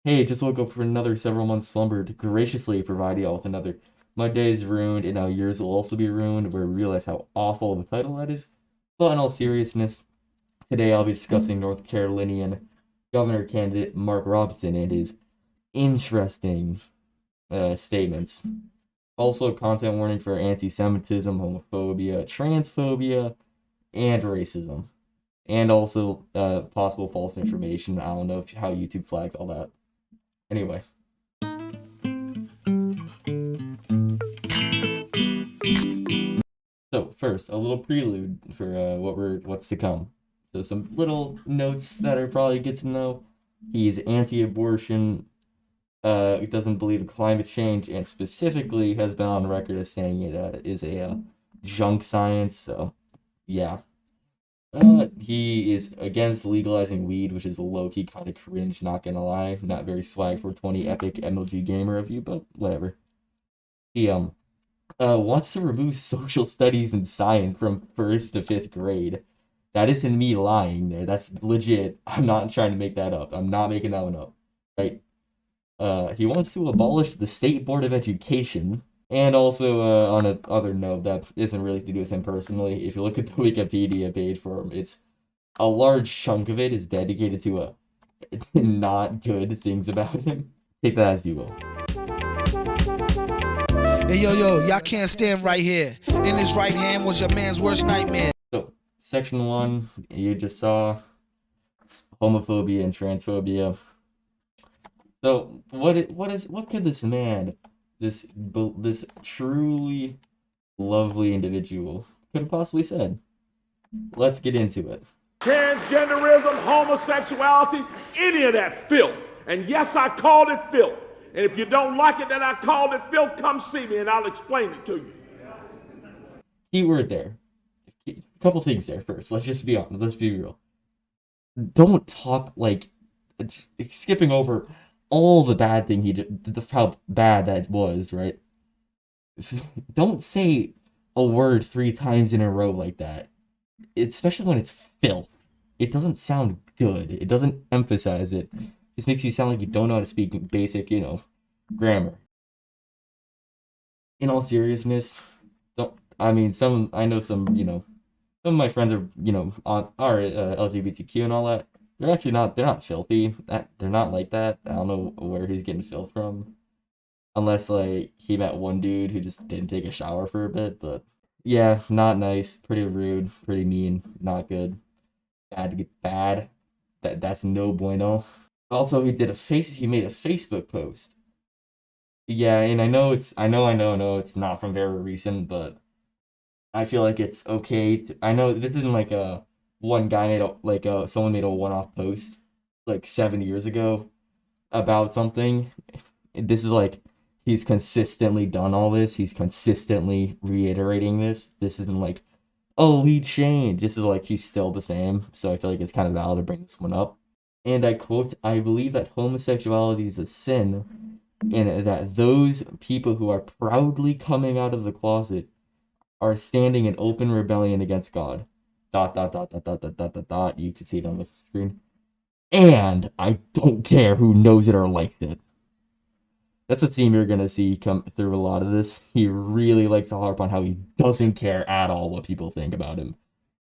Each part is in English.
Hey, just woke up for another several months slumber to graciously provide y'all with another. My day is ruined, and now yours will also be ruined, where we realize how awful of a title that is. But in all seriousness, today I'll be discussing North Carolinian governor candidate Mark Robinson and his interesting statements. Also, content warning for anti-Semitism, homophobia, transphobia, and racism. And also possible false information. I don't know how YouTube flags all that. Anyway. So first, a little prelude for what's to come. So some little notes that are probably good to know. He's anti-abortion, doesn't believe in climate change, and specifically has been on record as saying it is a junk science. So yeah, he is against legalizing weed, which is low-key kind of cringe. Not gonna lie, not very swag for 20 epic MLG gamer of you, but whatever. He wants to remove social studies and science from first to fifth grade. That isn't me lying there. That's legit. I'm not trying to make that up. I'm not making that one up. Right? He wants to abolish the State Board of Education. And also, on a other note that isn't really to do with him personally, if you look at the Wikipedia page for him, it's a large chunk of it is dedicated to not good things about him. Take that as you will. Hey, y'all can't stand right here. In his right hand was your man's worst nightmare. So, section 1, you just saw homophobia and transphobia. So, what could this man, this truly lovely individual, could have possibly said? Let's get into it. Transgenderism, homosexuality, any of that filth. And yes, I called it filth. And if you don't like it that I called it filth, come see me and I'll explain it to you. Keyword there. A couple things there first. Let's just be honest. Let's be real. Don't talk like skipping over all the bad thing he did, how bad that was, right? Don't say a word 3 times in a row like that, especially when it's filth. It doesn't sound good. It doesn't emphasize it. It just makes you sound like you don't know how to speak basic, grammar. In all seriousness, don't. I mean, I know some of my friends are are LGBTQ and all that. They're not filthy. They're not like that. I don't know where he's getting filth from, unless like he met one dude who just didn't take a shower for a bit. But yeah, not nice. Pretty rude. Pretty mean. Not good. Bad to get bad. That's no bueno. Also, he made a Facebook post. Yeah, and I know it's not from very recent, but I feel like it's okay. I know this isn't like a one guy made someone made a one-off post like 7 years ago about something. This is like he's consistently done all this. He's consistently reiterating this. This isn't like, oh, he changed. This is like he's still the same. So I feel like it's kind of valid to bring this one up. And I quote, I believe that homosexuality is a sin, and that those people who are proudly coming out of the closet are standing in open rebellion against God. Dot dot dot dot dot dot dot dot dot. You can see it on the screen. And I don't care who knows it or likes it. That's a theme you're gonna see come through a lot of this. He really likes to harp on how he doesn't care at all what people think about him.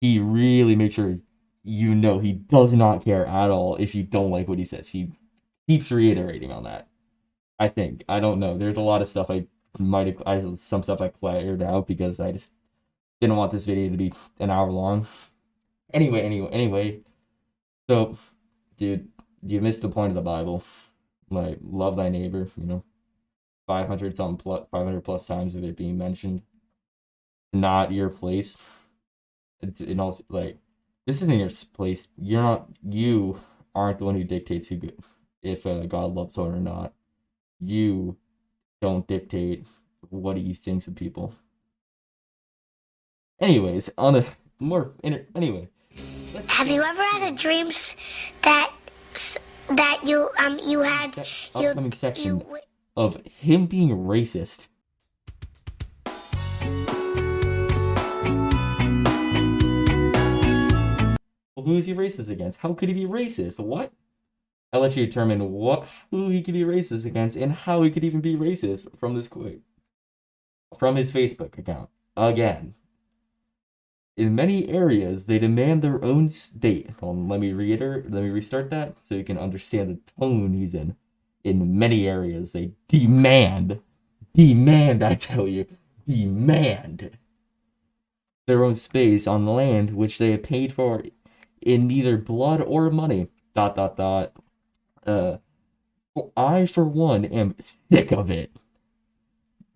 He really makes sure he does not care at all if you don't like what he says. He keeps reiterating on that. I think. I don't know. There's a lot of stuff some stuff I cleared out because I just didn't want this video to be an hour long. Anyway. So, dude, you missed the point of the Bible. Like, love thy neighbor, 500 plus times of it being mentioned. Not your place. And also, like, this isn't your place. You aren't the one who dictates if God loves someone or not. You don't dictate what he thinks of people. Anyways, anyway. Have you ever had a dream that you had Upcoming section of him being racist. Well, who is he racist against? How could he be racist? What? I'll let you determine who he could be racist against and how he could even be racist from this quote. From his Facebook account. Again. In many areas, they demand their own state. Let me restart that so you can understand the tone he's in. In many areas, they demand, I tell you, demand their own space on the land which they have paid for in neither blood or money. ... I, for one, am sick of it.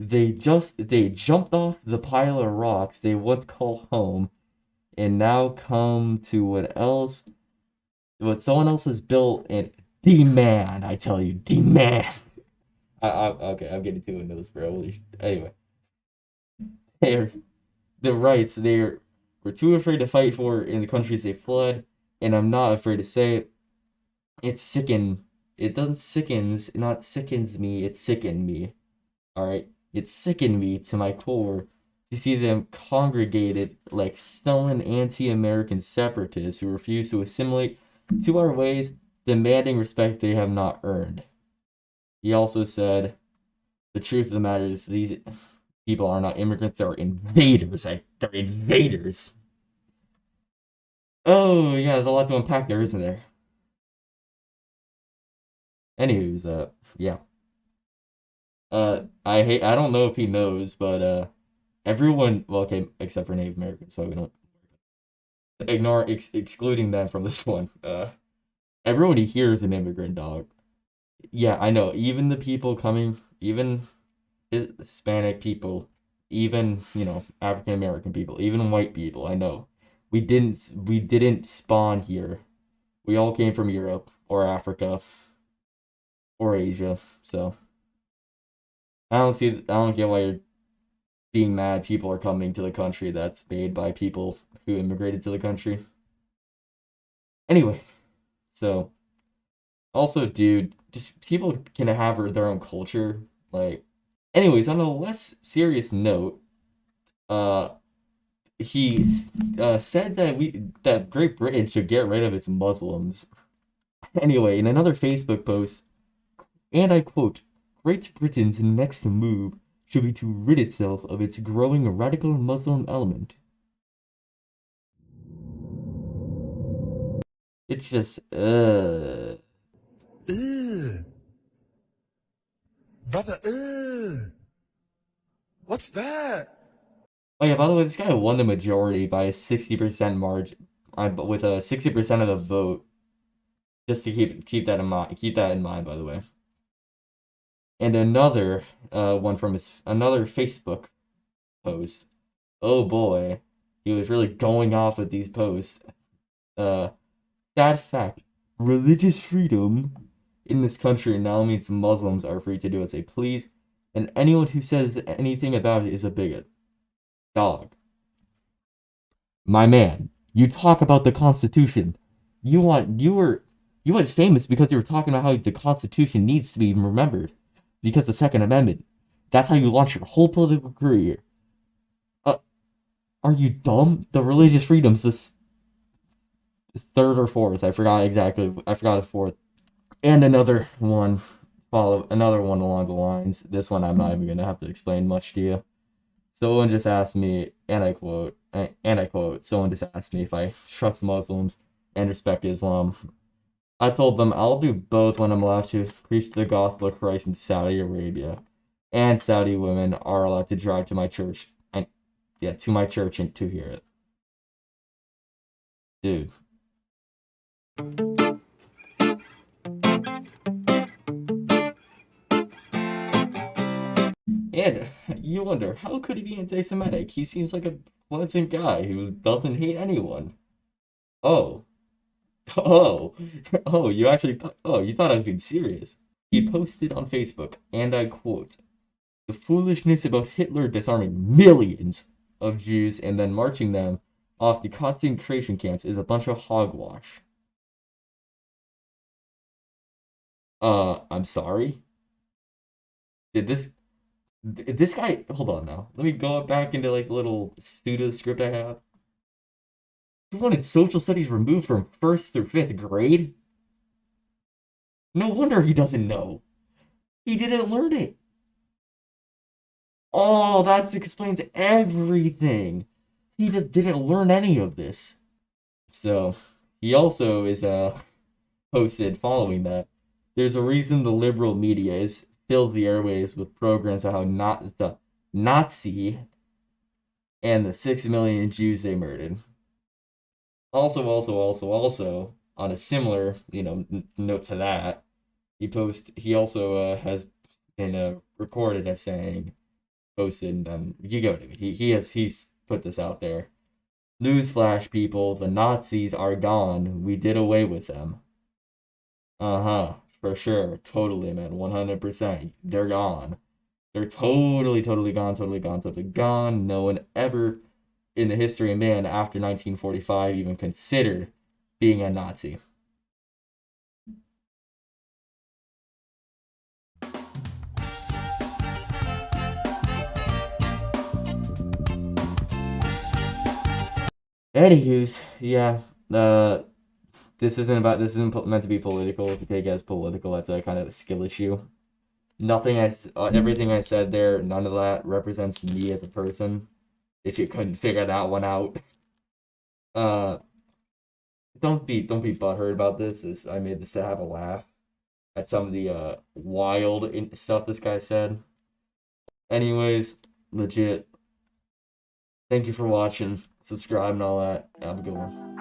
They jumped off the pile of rocks they once called home and now come to what someone else has built and demand, I tell you, demand. Okay, I'm getting too into this, bro. Anyway, they're the rights were too afraid to fight for in the countries they fled, and I'm not afraid to say it. It doesn't sickens, it not sickens me, it sickened me. Alright? It sickened me to my core to see them congregated like sullen anti-American separatists who refuse to assimilate to our ways, demanding respect they have not earned. He also said, the truth of the matter is these people are not immigrants, they're invaders. They're invaders. Oh, yeah, there's a lot to unpack there, isn't there? Anywho's, yeah. I don't know if he knows, but, everyone, well, okay, except for Native Americans, so we don't excluding them from this one. Everyone here is an immigrant, dog. Yeah, I know. Even the people coming, even Hispanic people, even, African American people, even white people, I know. We didn't spawn here. We all came from Europe or Africa or Asia, so I don't get why you're being mad people are coming to the country that's made by people who immigrated to the country. Anyway, so also, dude, just people can have their own culture. Like, anyways, on a less serious note, he said that Great Britain should get rid of its Muslims. Anyway, in another Facebook post, and I quote, Great Britain's next move should be to rid itself of its growing radical Muslim element. It's just, Brother, what's that? Oh yeah, by the way, this guy won the majority by a 60% margin, with a 60% of the vote. Just to keep that in mind. Keep that in mind, by the way. And another one from another Facebook post. Oh boy, he was really going off with these posts. Sad fact: religious freedom in this country now means Muslims are free to do as they please, and anyone who says anything about it is a bigot. Dog. My man, you talk about the Constitution. You went famous because you were talking about how the Constitution needs to be remembered. Because the Second Amendment. That's how you launch your whole political career. Are you dumb? The religious freedom's this third or fourth. I forgot the fourth. And another one along the lines. This one I'm not even gonna have to explain much to you. Someone just asked me, and I quote, someone just asked me if I trust Muslims and respect Islam. I told them I'll do both when I'm allowed to preach the gospel of Christ in Saudi Arabia. And Saudi women are allowed to drive to my church. To my church and to hear it. Dude. And you wonder, how could he be anti-Semitic? He seems like a pleasant guy who doesn't hate anyone. Oh. You thought I was being serious. He posted on Facebook, and I quote, the foolishness about Hitler disarming millions of Jews and then marching them off to concentration camps is a bunch of hogwash. I'm sorry? Did this guy, hold on now. Let me go back into like the little pseudo script I have. You wanted social studies removed from 1st through 5th grade? No wonder he doesn't know. He didn't learn it. Oh, that explains everything. He just didn't learn any of this. So, he also is posted following that. There's a reason the liberal media is fills the airwaves with programs on how not the Nazi and the 6 million Jews they murdered. Also, on a similar, note to that, he also has been recorded as saying, posted, you go to it. He's put this out there. Newsflash, people, the Nazis are gone. We did away with them. Uh-huh, for sure. Totally, man. 100%. They're gone. They're totally gone, totally gone, totally gone. No one ever in the history of man after 1945 even considered being a Nazi. Anywho's, yeah, this isn't meant to be political. If you take it as political, that's a kind of a skill issue. Everything I said there, none of that represents me as a person. If you couldn't figure that one out, uh, don't be butthurt about this. I made this to have a laugh at some of the wild stuff this guy said. Anyways, legit. Thank you for watching. Subscribe and all that. Have a good one.